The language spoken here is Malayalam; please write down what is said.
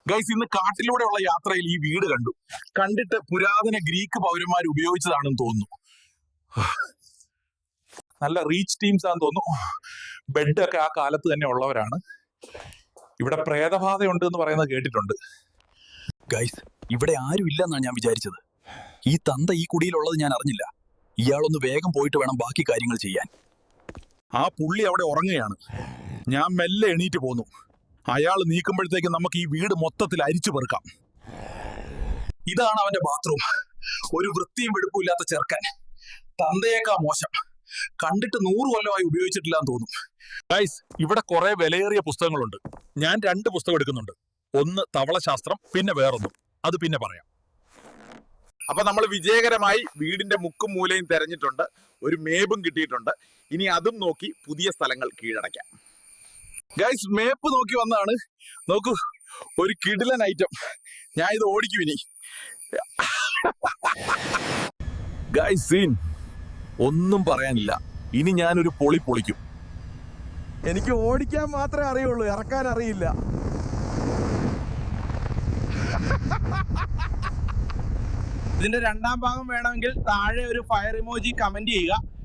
ഗൈസ്, ഇന്ന് കാട്ടിലൂടെയുള്ള യാത്രയിൽ ഈ വീട് കണ്ടിട്ട് പുരാതന ഗ്രീക്ക് പൗരന്മാർ ഉപയോഗിച്ചതാണെന്ന് തോന്നുന്നു. നല്ല റീച്ച് ടീംസ് ആണെന്ന് തോന്നുന്നു. ബെഡൊക്കെ ആ കാലത്ത് തന്നെ ഉള്ളവരാണ്. ഇവിടെ പ്രേതബാധയുണ്ട് എന്ന് പറയുന്നത് കേട്ടിട്ടുണ്ട്. ഗൈസ്, ഇവിടെ ആരും ഇല്ലെന്നാണ് ഞാൻ വിചാരിച്ചത്. ഈ തന്ത ഈ കുടിയിലുള്ളത് ഞാൻ അറിഞ്ഞില്ല. ഇയാളൊന്ന് വേഗം പോയിട്ട് വേണം ബാക്കി കാര്യങ്ങൾ ചെയ്യാൻ. ആ പുള്ളി അവിടെ ഉറങ്ങുകയാണ്. ഞാൻ മെല്ലെ എണീറ്റ് പോന്നു. അയാൾ നീക്കുമ്പോഴത്തേക്ക് നമുക്ക് ഈ വീട് മൊത്തത്തിൽ അരിച്ചു പെറുക്കാം. ഇതാണ് അവന്റെ ബാത്റൂം. ഒരു വൃത്തിയും വെടുപ്പും ഇല്ലാത്ത ചെറുക്കൻ. തന്തയേക്കാ മോശം. കണ്ടിട്ട് 100 കൊല്ലമായി ഉപയോഗിച്ചിട്ടില്ലാന്ന് തോന്നും. ഗൈസ്, ഇവിടെ കുറെ വിലയേറിയ പുസ്തകങ്ങളുണ്ട്. ഞാൻ 2 പുസ്തകം എടുക്കുന്നുണ്ട്. ഒന്ന് തവളശാസ്ത്രം, പിന്നെ വേറൊന്നും. അത് പിന്നെ പറയാം. അപ്പൊ നമ്മൾ വിജയകരമായി വീടിന്റെ മുക്കും മൂലയും തെരഞ്ഞിട്ടുണ്ട്. ഒരു മേപ്പും കിട്ടിയിട്ടുണ്ട്. ഇനി അതും നോക്കി പുതിയ സ്ഥലങ്ങൾ കീഴടക്കാം. ഗൈസ്, മേപ്പ് നോക്കി വന്നതാണ്. നോക്കൂ, ഒരു കിടിലൻ ഐറ്റം. ഞാൻ ഇത് ഓടിക്കും ഇനി. ഗൈസ്, സീൻ ഒന്നും പറയാനില്ല. ഇനി ഞാനൊരു പൊളിക്കും. എനിക്ക് ഓടിക്കാൻ മാത്രമേ അറിയുള്ളൂ, ഇറക്കാൻ അറിയില്ല. ഇതിന്റെ 2ാം ഭാഗം വേണമെങ്കിൽ താഴെ ഒരു ഫയർ ഇമോജി കമന്റ് ചെയ്യുക.